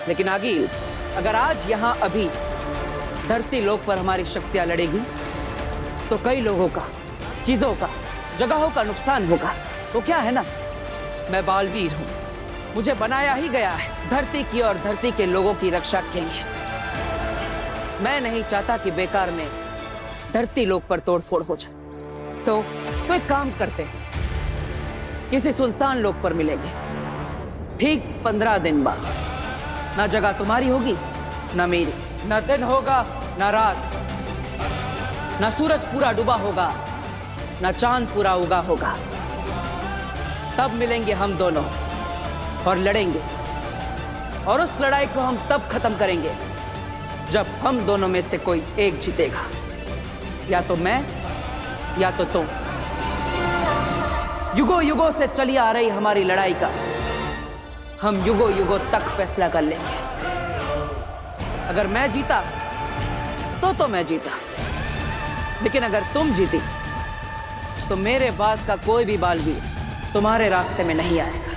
लेकिन आगे अगर आज यहाँ अभी धरती लोक पर हमारी शक्तियां लड़ेगी तो कई लोगों का, चीजों का, जगहों का नुकसान होगा। तो क्या है ना, मैं बालवीर हूं, मुझे बनाया ही गया है धरती की और धरती के लोगों की रक्षा के लिए। मैं नहीं चाहता कि बेकार में धरती लोक पर तोड़फोड़ हो जाए। तो एक काम करते हैं, किसी सुनसान लोक पर मिलेंगे ठीक 15 दिन बाद। ना जगह तुम्हारी होगी ना मेरी, ना दिन होगा ना रात, ना सूरज पूरा डूबा होगा ना चांद पूरा उगा होगा। तब मिलेंगे हम दोनों और लड़ेंगे, और उस लड़ाई को हम तब खत्म करेंगे जब हम दोनों में से कोई एक जीतेगा, या तो मैं या तो तुम। युगों युगों से चली आ रही हमारी लड़ाई का हम युगों युगों तक फैसला कर लेंगे। अगर मैं जीता तो मैं जीता, लेकिन अगर तुम जीती तो मेरे बाद का कोई भी बालवीर तुम्हारे रास्ते में नहीं आएगा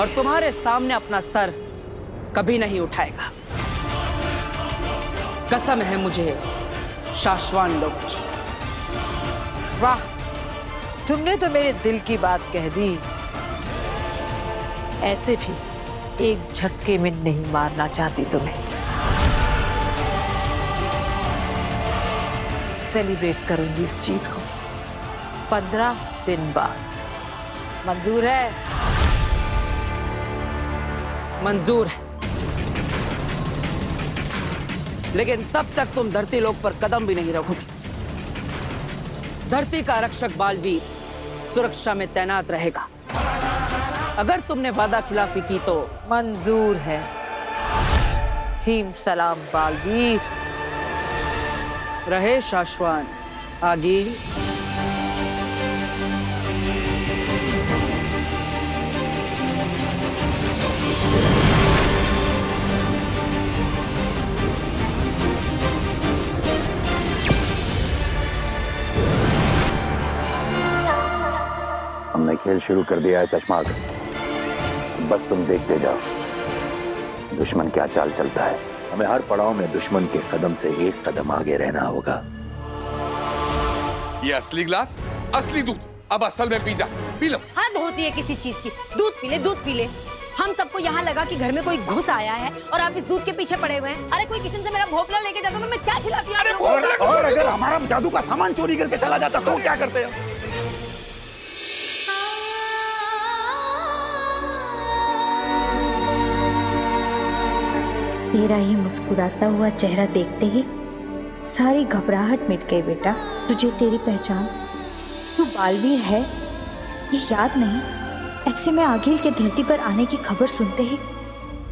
और तुम्हारे सामने अपना सर कभी नहीं उठाएगा। कसम है मुझे शाश्वान लोक की। वाह, तुमने तो मेरे दिल की बात कह दी। ऐसे भी एक झटके में नहीं मारना चाहती तुम्हें। सेलिब्रेट करूंगी इस जीत को 15 दिन बाद। मंजूर है? मंजूर है, लेकिन तब तक तुम धरती लोक पर कदम भी नहीं रखोगी। धरती का रक्षक बालवीर सुरक्षा में तैनात रहेगा। अगर तुमने वादा खिलाफी की तो मंजूर है। हिम सलाम बालवीर। रहे शाश्वान आगील। हमने खेल शुरू कर दिया है सशमाग, बस तुम देखते जाओ दुश्मन क्या चाल चलता है। हमें हर पड़ाव में दुश्मन के कदम से एक कदम आगे रहना होगा। ये असली ग्लास, असली दूध, अब असल में पी जा, पी लो। हद होती है किसी चीज की। दूध पी ले, दूध पी ले। हम सबको यहाँ लगा कि घर में कोई घुस आया है और आप इस दूध के पीछे पड़े हुए हैं। अरे कोई किचन से मेरा भोपला लेके जाता तो मैं क्या खिलाती आप लोगों को? और अगर हमारा जादू का सामान चोरी करके चला जाता तो क्या करते हैं? तेरा ही मुस्कुराता हुआ चेहरा देखते ही सारी घबराहट मिट गई। बेटा, तुझे तेरी पहचान, तू बालवीर है, ये याद नहीं? ऐसे में आगिल के धरती पर आने की खबर सुनते ही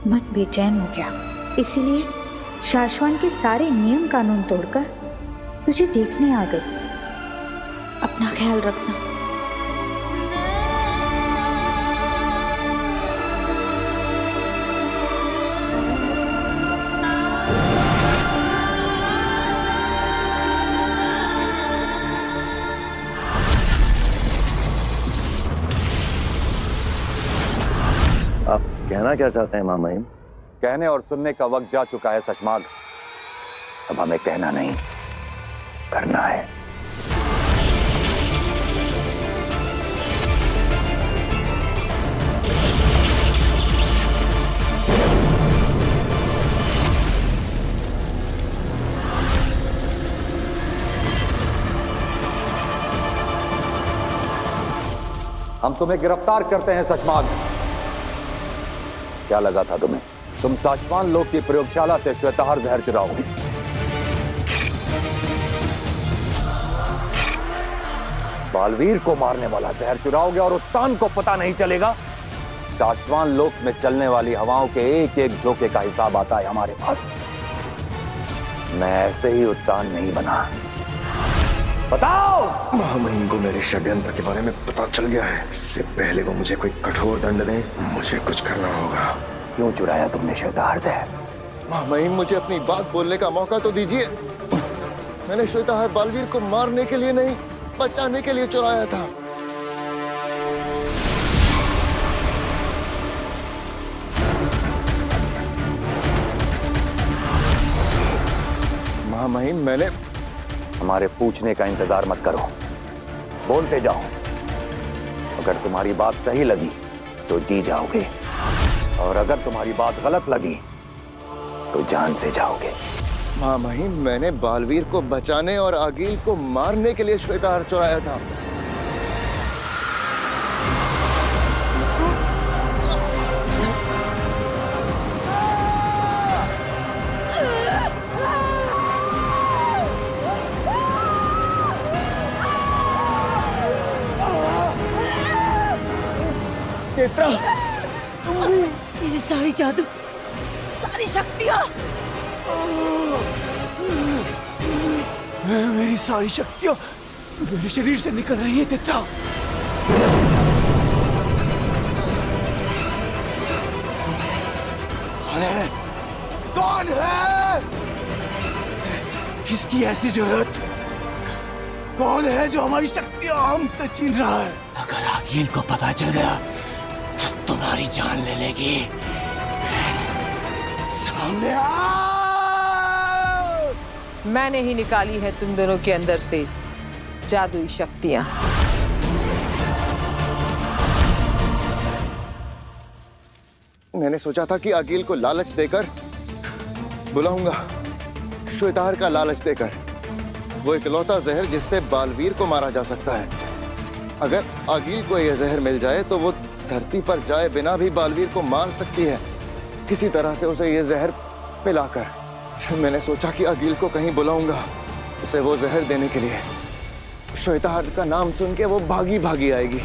मन बेचैन हो गया। इसीलिए शाश्वान के सारे नियम कानून तोड़कर तुझे देखने आ गई। अपना ख्याल रखना। आप कहना क्या चाहते हैं मामाइन? कहने और सुनने का वक्त जा चुका है सशमाग। अब हमें कहना नहीं, करना है। हम तुम्हें गिरफ्तार करते हैं सशमाग। क्या लगा था तुम्हें? तुम शाश्वान लोक की प्रयोगशाला से श्वेताहार जहर चुराओगे। बालवीर को मारने वाला जहर चुराओगे और उत्तान को पता नहीं चलेगा। शाश्वान लोक में चलने वाली हवाओं के एक एक झोंके का हिसाब आता है हमारे पास। मैं ऐसे ही उत्तान नहीं बना। बताओ। महामहिम को मेरे षड्यंत्र के बारे में पता चल गया है। इससे पहले वो मुझे कोई कठोर दंड दे, मुझे कुछ करना होगा। क्यों चुराया तुमने श्वेताहार जहर? महामहिम, मुझे अपनी बात बोलने का मौका तो दीजिए। मैंने श्वेताहार बालवीर को मारने के लिए नहीं, बचाने के लिए चुराया था। महामहिम, मैंने हमारे पूछने का इंतजार मत करो, बोलते जाओ। अगर तुम्हारी बात सही लगी तो जी जाओगे, और अगर तुम्हारी बात गलत लगी तो जान से जाओगे। महामहिम, मैंने बालवीर को बचाने और आगील को मारने के लिए श्वेताहार चुराया था। नेत्रा, मेरी सारी जादू, सारी शक्तियाँ, मेरी सारी शक्तियाँ मेरे शरीर से निकल रही है नेत्रा। कौन है? कौन है? किसकी ऐसी जरूरत? कौन है जो हमारी शक्तियाँ हमसे छीन रहा है? अगर आगील को पता चल गया तो तुम्हारी जान ले लेगी। सामने आओ! मैंने ही निकाली है तुम दोनों के अंदर से जादुई शक्तियां। मैंने सोचा था कि आगील को लालच देकर बुलाऊंगा, श्वेताहार का लालच देकर। वो इकलौता जहर जिससे बालवीर को मारा जा सकता है। अगर आगील को यह जहर मिल जाए तो वो धरती पर जाए बिना भी बालवीर को मार सकती है, किसी तरह से उसे यह जहर पिलाकर। मैंने सोचा कि आगील को कहीं बुलाऊंगा उसे वो जहर देने के लिए। श्वेताहार का नाम सुन के वो भागी भागी आएगी,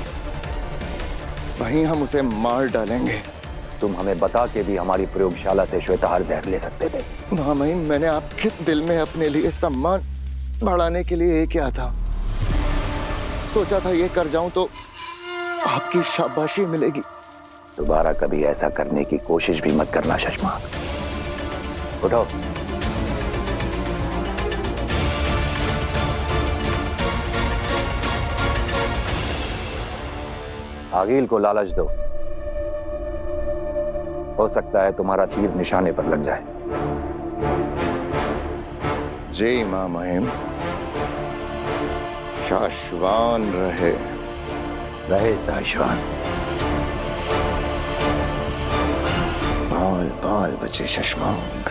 वहीं हम उसे मार डालेंगे। तुम हमें बता के भी हमारी प्रयोगशाला से श्वेताहार जहर ले सकते थे। महामहिम, मैंने आपके दिल में अपने लिए सम्मान बढ़ाने के लिए ये किया था। सोचा था ये कर जाऊं तो आपकी शाबाशी मिलेगी। दोबारा कभी ऐसा करने की कोशिश भी मत करना शशमाक। उठो। आगील को लालच दो, हो सकता है तुम्हारा तीर निशाने पर लग जाए। जय महामहिम, शाश्वान रहे। रहे शाश्वान। बाल बाल बचे शशमांक।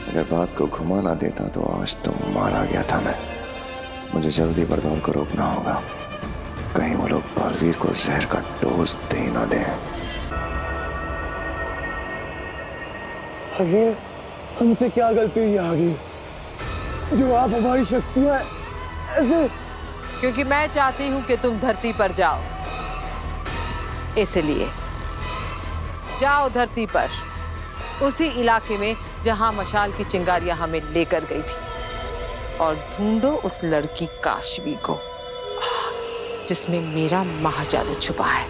अगर बात को घुमा ना देता तो आज तो मारा गया था मैं। मुझे जल्दी बरदौल को रोकना होगा, कहीं वो लोग बालवीर को जहर का डोज दे ना दें। आगे हमसे क्या गलती हुई आगे जो आप हमारी शक्तियां ऐसे? क्योंकि मैं चाहती हूं कि तुम धरती पर जाओ, इसलिए जाओ धरती पर, उसी इलाके में जहां मशाल की चिंगारियां हमें लेकर गई थी, और ढूंढो उस लड़की काशवी को जिसमें मेरा महाजादू छुपा है।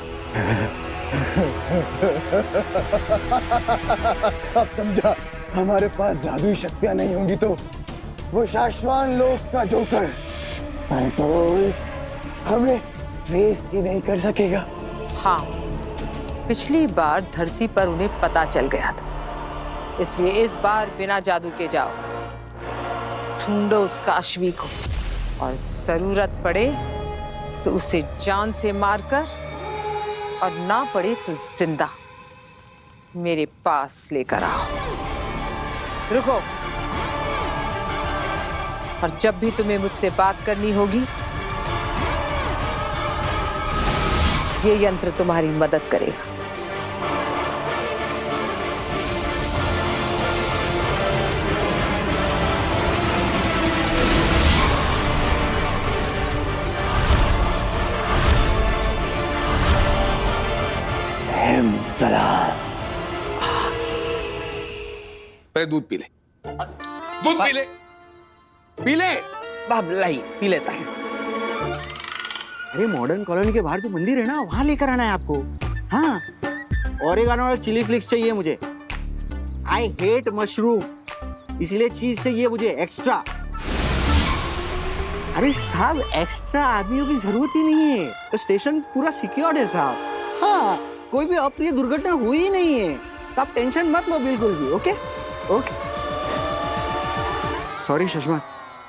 अब समझा, हमारे पास जादुई शक्तियां नहीं होंगी तो वो शाश्वान लोक का जोकर बरदौल हमें रेस ही नहीं कर सकेगा। हाँ, पिछली बार धरती पर उन्हें पता चल गया था, इसलिए इस बार बिना जादू के जाओ, ढूंढो उस काशवी को, और जरूरत पड़े तो उसे जान से मारकर, और ना पड़े तो जिंदा मेरे पास लेकर आओ। रुको, और जब भी तुम्हें मुझसे बात करनी होगी, ये यंत्र तुम्हारी मदद करेगा। पहले दूध पी ले, दूध पी ले, पी ले। बाप लाई पी लेता है। अरे मॉडर्न कॉलोनी के बाहर जो मंदिर है ना, वहां लेकर आना है आपको। हाँ, ओरेगानो और चिली फ्लिक्स चाहिए मुझे। आई हेट मशरूम, इसलिए चीज चाहिए मुझे एक्स्ट्रा। अरे साहब, एक्स्ट्रा आदमियों की जरूरत ही नहीं है, तो स्टेशन पूरा सिक्योर्ड है साहब। हाँ, कोई भी अप्रिय दुर्घटना हुई ही नहीं है, तो आप टेंशन मत लो बिल्कुल भी। Okay okay. सॉरी शशमा,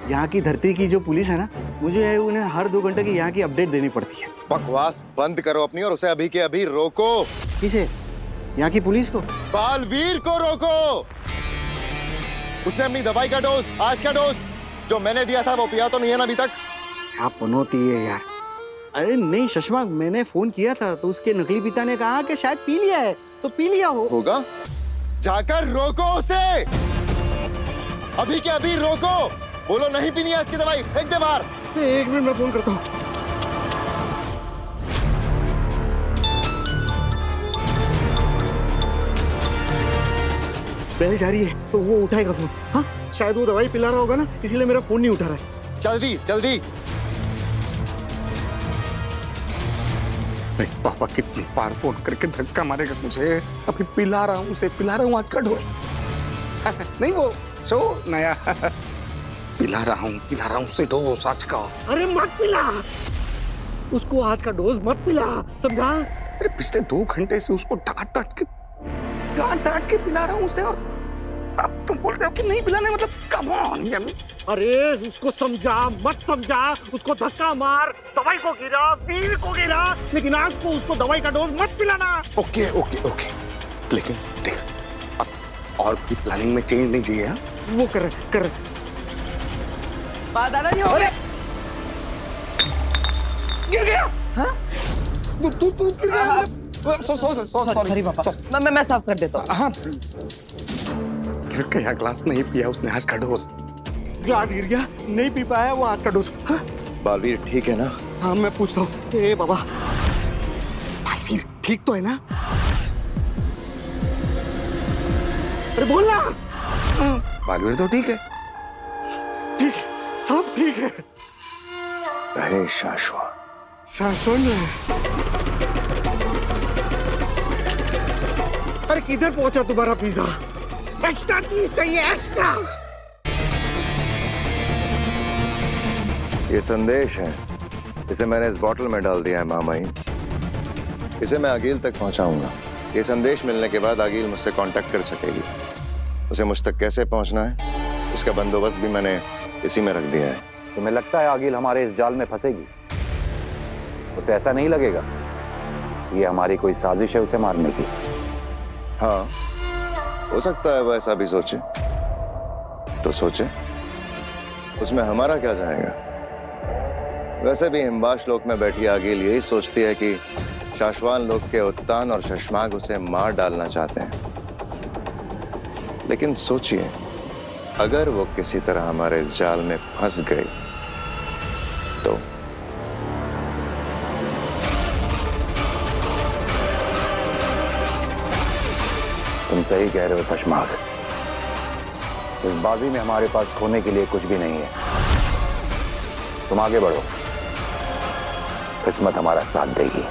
यहाँ की धरती की जो पुलिस है ना, मुझे उन्हें हर 2 घंटे की यहाँ की अपडेट देनी पड़ती है। बकवास बंद करो अपनी और उसे अभी के अभी रोको। किसे? यहाँ की पुलिस को? बालवीर को रोको। उसने अपनी दवाई का डोज, आज का डोज जो मैंने दिया था वो पिया तो नहीं है ना अभी तक? क्या पनौती है यार। अरे नहीं शशमा, मैंने फोन किया था तो उसके नकली पिता ने कहा कि शायद पी लिया है, तो पी लिया होगा। जाकर रोको उसे, अभी के अभी रोको। बोलो नहीं पीनी है इसकी दवाई, फेंक दे बाहर। 1 मिनट में फोन करता हूँ। बेल जा रही है तो वो उठाएगा फोन। हाँ शायद वो दवाई पिला रहा होगा ना, इसीलिए मेरा फोन नहीं उठा रहा है। जल्दी जल्दी। पापा कितनी बार फोन करके धक्का मारेगा मुझे। अभी पिला रहा हूँ उसे, पिला रहा हूँ आज का डोज। नहीं वो सो नया पिला रहा हूँ उसे डोज आज का। अरे मत पिला उसको, आज का डोज मत पिला, समझा? अरे पिछले 2 घंटे से उसको डांट डांट के पिला रहा हूँ उसे, और अब तुम बोल रहे हो कि नहीं पिलाने, मतलब कम ऑन यार। अरे उसको समझा मत समझा, उसको धक्का मार, दवाई को गिरा, वीर को गिरा, लेकिन आज को उसको दवाई का डोज मत पिलाना। ओके ओके ओके, लेकिन देख अब और भी प्लानिंग में चेंज नहीं चाहिए। हाँ वो कर दादाजी हो गए। गिर गया। हाँ तू गिर गया। सॉरी पापा, मैं साफ कर देता हूँ। हाँ गिर गया, ग्लास नहीं पिया उसने आज का डोज। ग्लास गिर गया, नहीं पी पाया वो आज का डोज। हाँ? बालवीर ठीक है ना? हाँ मैं पूछता हूँ। ए बाबा, बालवीर ठीक तो है ना? अरे बोलना। बालवीर तो ठीक है। ठीक है, सब ठीक है। रहे शाश्वत। शासन है। अरे किधर पहुंचा तुम्हारा पिज्जा? एक्स्ट्रा चीज चाहिए, एक्स्ट्रा। ये संदेश है, इसे मैंने इस बोतल में डाल दिया है मामाई। इसे मैं आगिल तक पहुंचाऊंगा। ये संदेश मिलने के बाद आगिल मुझसे कांटेक्ट कर सकेगी। उसे मुझ तक कैसे पहुंचना है उसका बंदोबस्त भी मैंने इसी में रख दिया है। तुम्हें लगता है आगिल हमारे इस जाल में फंसेगी? उसे ऐसा नहीं लगेगा ये हमारी कोई साजिश है उसे मारने की? हाँ हो सकता है वो ऐसा भी सोचे, तो सोचे, उसमें हमारा क्या जाएगा। वैसे भी हिमवाश लोक में बैठी आगिल यही सोचती है कि शाश्वान लोक के उत्तान और शशमाग उसे मार डालना चाहते हैं। लेकिन सोचिए, अगर वो किसी तरह हमारे इस जाल में फंस गई तो तुम सही कह रहे हो शशमाग। इस बाजी में हमारे पास खोने के लिए कुछ भी नहीं है। तुम आगे बढ़ो, किस्मत हमारा साथ देगी।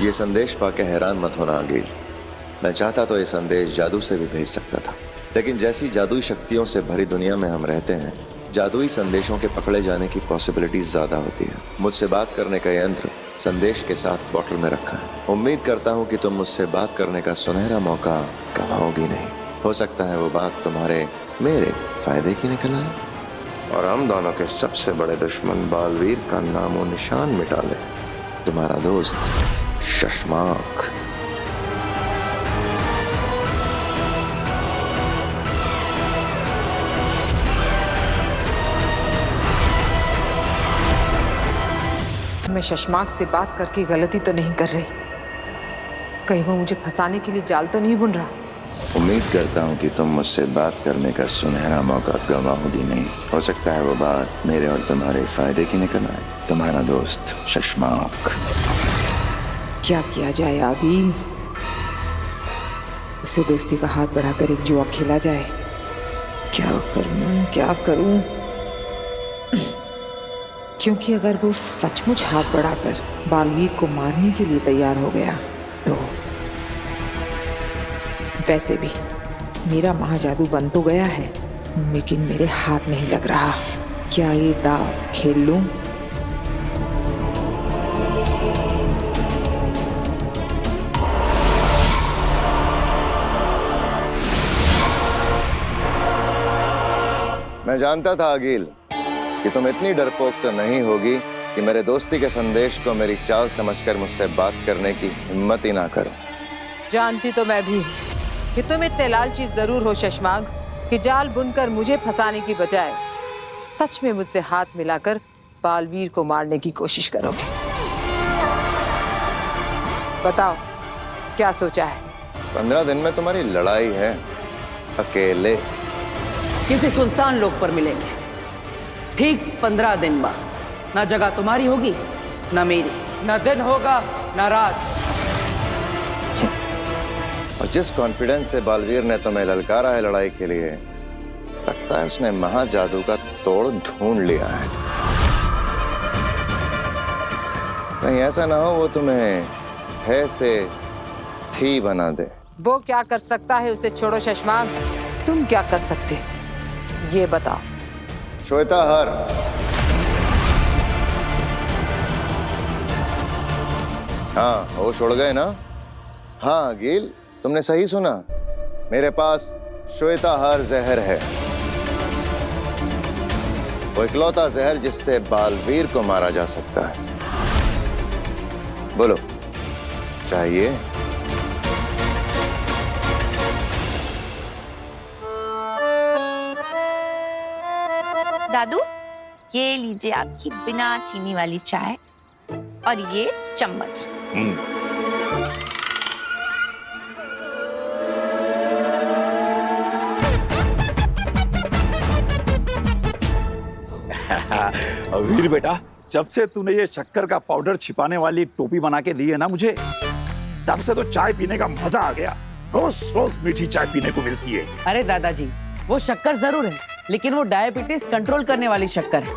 ये संदेश पाके हैरान मत होना आगिल। मैं चाहता तो ये संदेश जादू से भी भेज सकता था, लेकिन जैसी जादुई शक्तियों से भरी दुनिया में हम रहते हैं, जादुई संदेशों के पकड़े जाने की पॉसिबिलिटीज ज्यादा होती है। मुझसे बात करने का यंत्र संदेश के साथ बोतल में रखा है। उम्मीद करता हूँ कि तुम मुझसे बात करने का सुनहरा मौका गवाओगी नहीं। हो सकता है वो बात तुम्हारे मेरे फायदे की निकल आए और हम दोनों के सबसे बड़े दुश्मन बालवीर का नामो निशान मिटा ले। तुम्हारा दोस्त शशमाग। मैं शशमाग से बात करके गलती तो नहीं कर रही? कहीं वो मुझे फंसाने के लिए जाल तो नहीं बुन रहा? उम्मीद करता हूँ कि तुम मुझसे बात करने का सुनहरा मौका गवाओगी नहीं। हो सकता है वो बात मेरे और तुम्हारे फायदे की निकल आए। तुम्हारा दोस्त शशमाग। क्या किया जाए आगिल? उसे दोस्ती का हाथ बढ़ाकर एक जुआ खेला जाए। क्या करूं, क्या करूं? क्योंकि अगर वो सचमुच हाथ बढ़ाकर बालवीर को मारने के लिए तैयार हो गया तो वैसे भी मेरा महाजादू बन तो गया है, लेकिन मेरे हाथ नहीं लग रहा। क्या ये दाव खेल लूं? मैं जानता था अगील कि तुम इतनी डरपोक तो नहीं होगी कि मेरे दोस्ती के संदेश को मेरी चाल समझकर मुझसे बात करने की हिम्मत ही ना करो। जानती तो मैं भी कि तुम इतने लालची जरूर हो शशमांग कि जाल बुनकर मुझे फंसाने की बजाय सच में मुझसे हाथ मिलाकर बालवीर को मारने की कोशिश करोगे। बताओ क्या सोचा है? 15 दिन में तुम्हारी लड़ाई है, अकेले। किसी सुनसान लोक पर मिलेंगे, ठीक 15 दिन बाद। ना जगह तुम्हारी होगी ना मेरी, ना दिन होगा ना रात। और जिस कॉन्फिडेंस से बालवीर ने तुम्हें ललकारा है लड़ाई के लिए, लगता है उसने महाजादू का तोड़ ढूंढ लिया है। कहीं ऐसा ना हो वो तुम्हें है से थी बना दे। वो क्या कर सकता है उसे छोड़ो शशमांग, तुम क्या कर सकते ये बताओ। श्वेता हर, हाँ होश उड़ गए ना? हाँ गिल, तुमने सही सुना, मेरे पास श्वेता हर जहर है। वो इकलौता जहर जिससे बालवीर को मारा जा सकता है। बोलो, चाहिए? दादू, ये लीजिए आपकी बिना चीनी वाली चाय और ये चम्मच। वीर बेटा, जब से तूने ये शक्कर का पाउडर छिपाने वाली टोपी बना के दी है ना मुझे, तब से तो चाय पीने का मजा आ गया। रोज रोज मीठी चाय पीने को मिलती है। अरे दादाजी, वो शक्कर जरूर है, लेकिन वो डायबिटीज कंट्रोल करने वाली शक्कर है।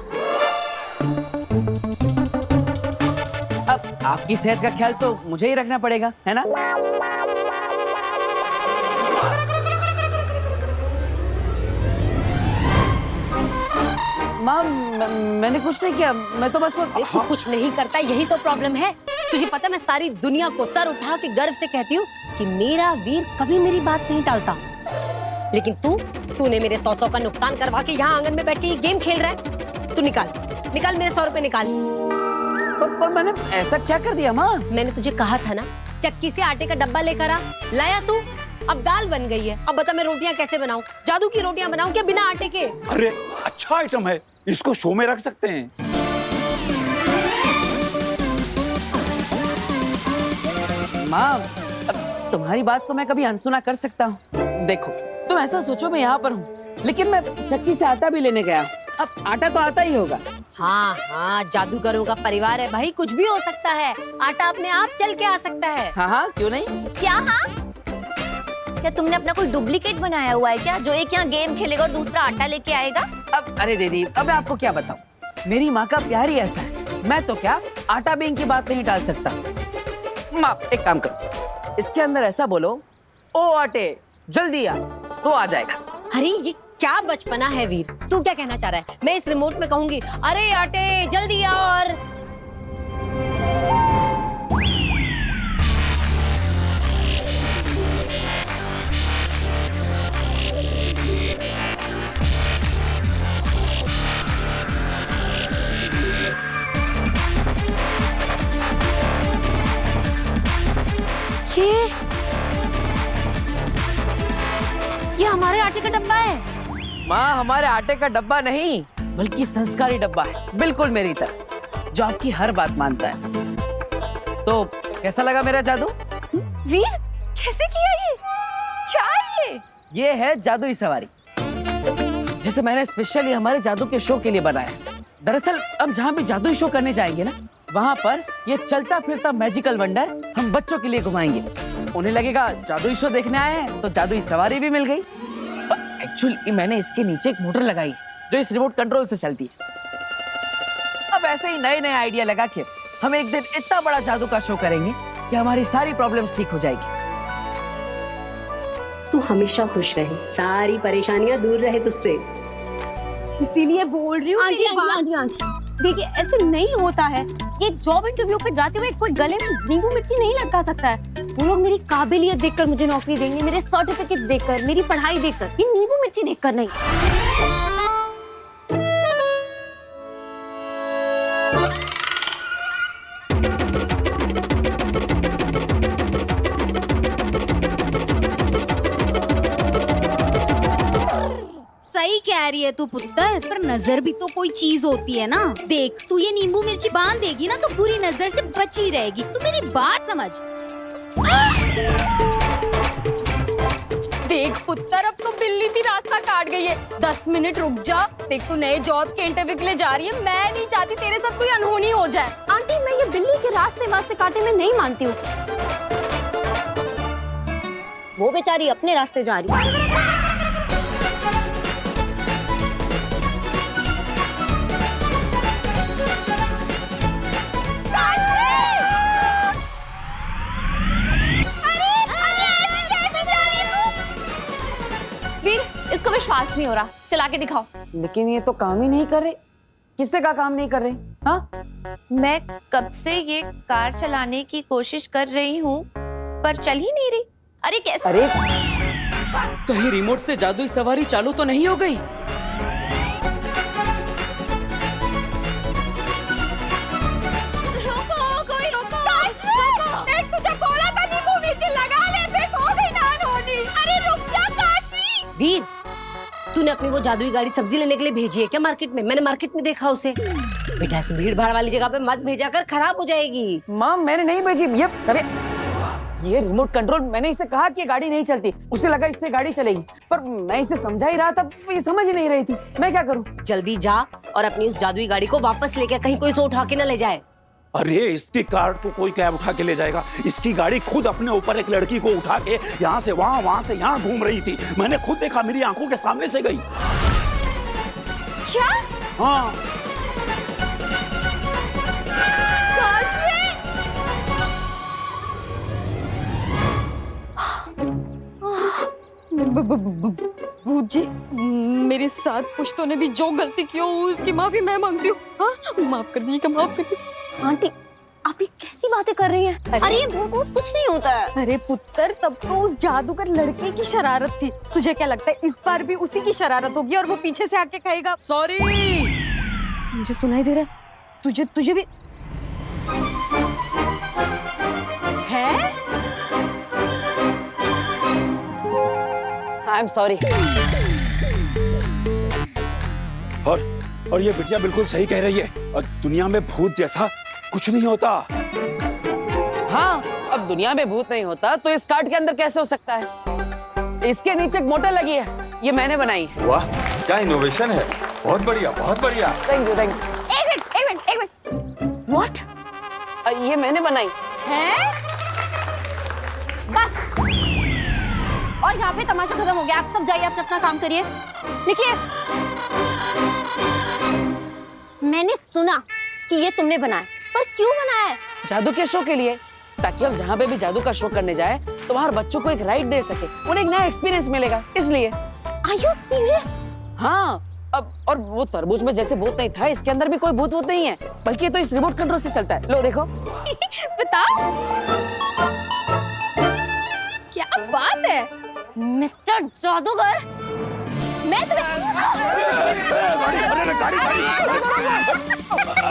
अब आपकी सेहत का ख्याल तो मुझे ही रखना पड़ेगा, है ना? माँ, मैंने कुछ नहीं किया, मैं तो बस वो... तू कुछ नहीं करता, यही तो प्रॉब्लम है। तुझे पता, मैं सारी दुनिया को सर उठा के गर्व से कहती हूँ कि मेरा वीर कभी मेरी बात नहीं टालता, लेकिन तूने मेरे 100 का नुकसान करवा के यहाँ आंगन में बैठ के ये गेम खेल रहा है। तू निकाल मेरे 100 रुपए निकाल। पर मैंने ऐसा क्या कर दिया माँ? मैंने तुझे कहा था ना, चक्की से आटे का डब्बा लेकर आ, लाया तू। अब दाल बन गई है, अब बता मैं रोटियां कैसे बनाऊं? जादू की रोटियां बनाऊं क्या बिना आटे के? अरे अच्छा आइटम है, इसको शो में रख सकते हैं। माँ, तुम्हारी बात को मैं कभी अनसुना कर सकता हूँ? देखो, तुम ऐसा सोचो मैं यहाँ पर हूँ, लेकिन मैं चक्की से आटा भी लेने गया हूँ। अब आटा तो आता ही होगा। हाँ, जादूगरों का परिवार है भाई, कुछ भी हो सकता है। आटा अपने आप चल के आ सकता है। हाँ, क्यों नहीं? क्या? हाँ, क्या तुमने अपना कोई डुप्लीकेट बनाया हुआ है क्या, जो एक यहाँ गेम खेलेगा और दूसरा आटा लेके आएगा? अब अरे दीदी, अब मैं आपको क्या बताऊँ, मेरी माँ का प्यार ही ऐसा है। मैं तो क्या आटा बेंग की बात नहीं टाल सकता। माँ, एक काम करो, इसके अंदर ऐसा बोलो, ओ आटे जल्दी आ, तो आ जाएगा। अरे ये क्या बचपना है वीर, तू क्या कहना चाह रहा है? मैं इस रिमोट में कहूंगी, अरे आटे जल्दी आ, और ये हमारे आटे का डब्बा है। माँ, हमारे आटे का डब्बा नहीं, बल्कि संस्कारी डब्बा है, बिल्कुल मेरी तरह, जो आपकी हर बात मानता है। तो कैसा लगा मेरा जादू? वीर, कैसे किया ये? क्या है ये है जादुई सवारी, जिसे मैंने स्पेशली हमारे जादू के शो के लिए बनाया। दरअसल अब जहाँ भी जादुई शो करने जाएंगे ना, वहाँ पर ये चलता फिरता मैजिकल वंडर हम बच्चों के लिए घुमाएंगे। उन्हें लगेगा जादुई शो देखने आए हैं, तो जादुई सवारी भी मिल गई। एक्चुअली मैंने इसके नीचे एक मोटर लगाई जो इस रिमोट कंट्रोल से चलती है। अब ऐसे ही नए नए आइडिया लगा के हम एक दिन इतना बड़ा जादू का शो करेंगे कि हमारी सारी प्रॉब्लम्स ठीक हो जाएगी। तू हमेशा खुश रहे, सारी परेशानियां दूर रहे तुझसे। इसीलिए बोल रही हूँ। आंटी, देखिए ऐसे नहीं होता है। ये जॉब इंटरव्यू पे जाते हुए कोई गले में नींबू मिर्ची नहीं लटका सकता है। वो लोग मेरी काबिलियत देखकर मुझे नौकरी देंगे, मेरे सर्टिफिकेट्स देखकर, मेरी पढ़ाई देखकर, ये नींबू मिर्ची देखकर नहीं। सही कह रही है तू पुत्र, पर नजर भी तो कोई चीज होती है ना। देख तू ये नींबू मिर्ची बांध देगी ना तो बुरी नजर से बची रहेगी। तू मेरी बात समझ। देख पुत्र, अब तो बिल्ली भी रास्ता काट गई है। 10 मिनट रुक जा। देख तू नए जॉब के इंटरव्यू के लिए जा रही है। मैं नहीं चाहती तेरे साथ कोई अनहोनी हो जाए। आंटी मैं ये बिल्ली के रास्ते काटे में नहीं मानती हूँ। वो बेचारी अपने रास्ते जा रही है। इसको विश्वास नहीं हो रहा, चला के दिखाओ। लेकिन ये तो काम ही नहीं कर रहे। किससे का काम नहीं कर रहे? हाँ, मैं कब से ये कार चलाने की कोशिश कर रही हूँ पर चल ही नहीं रही। अरे कैसे? अरे कहीं रिमोट से जादुई सवारी चालू तो नहीं हो गई? रोको, कोई रोको। देख तुझे बोला था नींबू मिर्ची लगा ले, देख हो गई ना अनहोनी। अरे रुक जा काशी। वीर, तूने अपनी वो जादुई गाड़ी सब्जी लेने के लिए भेजी है क्या मार्केट में? मैंने मार्केट में देखा उसे। बेटा ऐसे भीड़ भाड़ वाली जगह पे मत भेजा कर, खराब हो जाएगी। माँ मैंने नहीं भेजी। ये रिमोट कंट्रोल, मैंने इसे कहा कि ये गाड़ी नहीं चलती। उसे लगा इससे गाड़ी चलेगी, पर मैं इसे समझा ही रहा था, ये समझ ही नहीं रही थी। मैं क्या करूँ? जल्दी जा और अपनी उस जादुई गाड़ी को वापस लेके, कहीं कोई इसे उठा के न ले जाए। अरे इसकी कार तो कोई कैब उठा के ले जाएगा। इसकी गाड़ी खुद अपने ऊपर एक लड़की को उठा के यहाँ से वहाँ से यहाँ घूम रही थी। मैंने खुद देखा, मेरी आंखों के सामने से गई। क्या? हाँ। जी मेरे साथ पुश्तों ने भी जो गलती की हो उसकी माफी मैं मांगती हूँ। हाँ माफ कर दीजिएगा, माफ कर दीजिए। आंटी आप ये कैसी बातें कर रही हैं? अरे ये भूत कुछ नहीं होता है। अरे पुत्र, तब तो उस जादूगर लड़के की शरारत थी। तुझे क्या लगता है इस बार भी उसी की शरारत होगी और वो पीछे से आके कहेगा सॉरी? मुझे सुनाई दे रहा है, तुझे भी है? I am sorry. और ये बिटिया बिल्कुल सही कह रही है। और दुनिया में भूत जैसा कुछ नहीं होता। हाँ, अब दुनिया में भूत नहीं होता तो इस कार्ड के अंदर कैसे हो सकता है? इसके नीचे एक मोटर लगी है, ये मैंने बनाई है। वाह क्या इनोवेशन है, बहुत बढ़िया बहुत बढ़िया। थैंक यू थैंक एक मिनट। व्हाट? ये मैंने बनाई है? बस, और यहाँ पे तमाशा खत्म हो गया। आप सब जाइए, अपना काम करिए, निकलिए। मैंने सुना कि ये तुमने बनाया, पर क्यों बनाया है? जादू के शो के लिए, ताकि हम जहाँ पे भी जादू का शो करने जाए तो वहाँ बच्चों को एक राइड दे सके, उन्हें एक नया एक्सपीरियंस मिलेगा, इसलिए। Are you serious? हाँ, अब और वो तरबूज में जैसे भूत नहीं था, इसके अंदर भी कोई भूत नहीं है, बल्कि ये तो इस रिमोट कंट्रोल से चलता है। लो देखो। बताओ क्या बात है मिस्टर जादूगर, मैं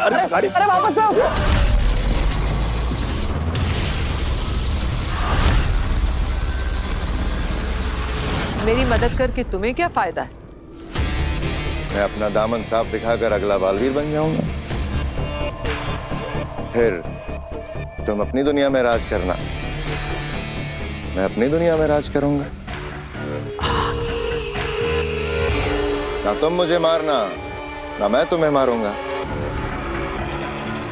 अरे वापस आओ। मेरी मदद करके तुम्हें क्या फायदा है? मैं अपना दामन साफ दिखाकर अगला बालवीर बन जाऊंगा, फिर तुम अपनी दुनिया में राज करना, मैं अपनी दुनिया में राज करूंगा। ना तुम मुझे मारना, ना मैं तुम्हें मारूंगा।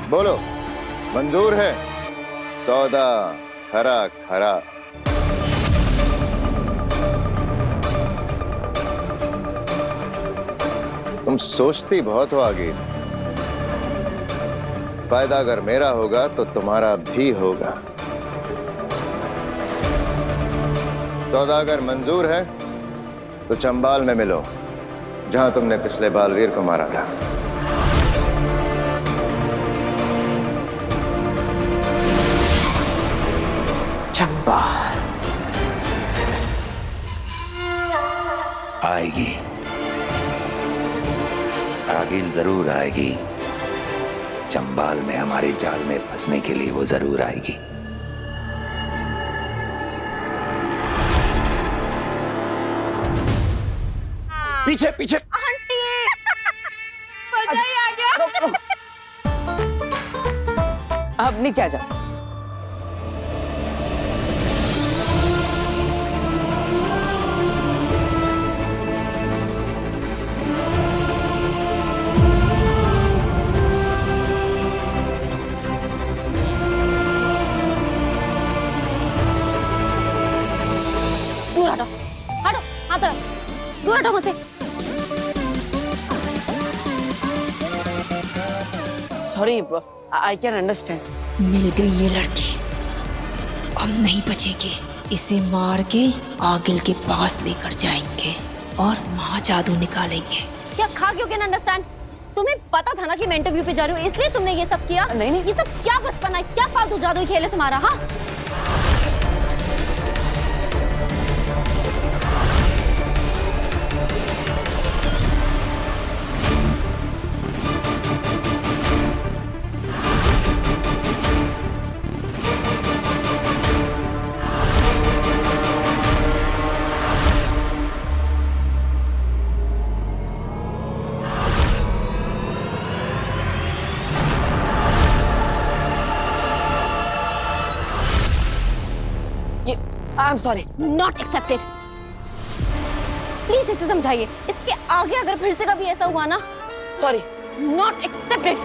बोलो, मंजूर है? सौदा खरा खरा। तुम सोचती बहुत हो आगे। फायदा अगर मेरा होगा तो तुम्हारा भी होगा। सौदा अगर मंजूर है तो चंबाल में मिलो, जहां तुमने पिछले बालवीर को मारा था। चंबाल आएगी, आगिन जरूर आएगी। चंबाल में हमारे जाल में फंसने के लिए वो जरूर आएगी। पीछे पीछे। आंटी मजा ही आ गया। अब नीचे आ जाओ। दूर हटो, हटो, हाथ हटो, दूर हटो मुझसे। Sorry, I can understand. मिल गई ये लड़की, अब नहीं बचेगी। इसे मार के आगिल के पास लेकर जाएंगे और वहां जादू निकालेंगे। क्या खा क्यों कैन अंडरस्टैंड? तुम्हें पता था ना कि मैं इंटरव्यू पे जा रही हूँ, इसलिए तुमने ये सब किया? नहीं नहीं, ये सब क्या बचपन है, क्या फालतू जादू खेल है तुम्हारा? हाँ, I am sorry. Not accepted. Please इसे समझाइए, इसके आगे अगर फिर से कभी ऐसा हुआ ना, सॉरी। Not accepted.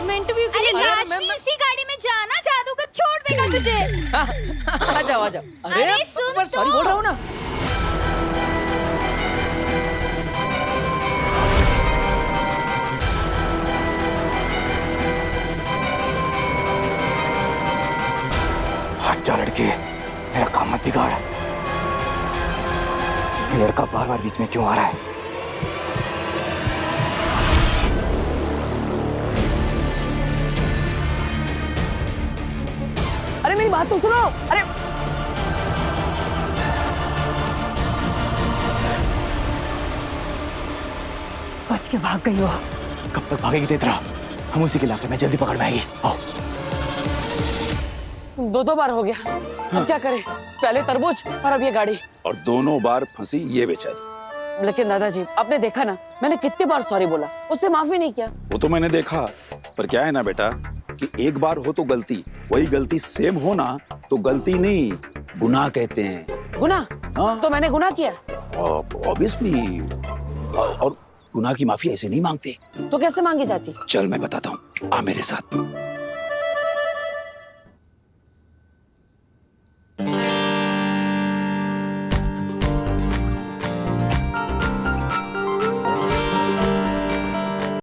मैं इंटरव्यू के लिए लाशमी इसी गाड़ी में जाना, जादूगर छोड़ देगा तुझे। आ जाओ आ जाओ। अरे सुन पर सॉरी बोल रहा हूँ ना। हट जा लड़के, मेरा काम मत बिगाड़। ये लड़का बार बार बीच में क्यों आ रहा है? अरे मेरी बात तो सुनो। अरे बच के भाग गई हो। कब तक भागेगी तेतरा? हम उसी के इलाके में जल्दी पकड़ में आएगी। आओ। दो बार हो गया, अब क्या करें? पहले तरबूज और अब ये गाड़ी। और दोनों बार फंसी ये बेचारी। लेकिन दादाजी, आपने देखा ना, मैंने कितनी बार सॉरी बोला, उससे माफी नहीं किया। वो तो मैंने देखा, पर क्या है ना बेटा कि एक बार हो तो गलती, वही गलती सेम हो ना तो गलती नहीं, गुनाह कहते हैं। गुनाह? हाँ। तो मैंने गुनाह किया? ऑब्वियसली। और गुनाह की माफी ऐसे नहीं मांगते। तो कैसे मांगी जाती? चल मैं बताता हूँ, आ मेरे साथ।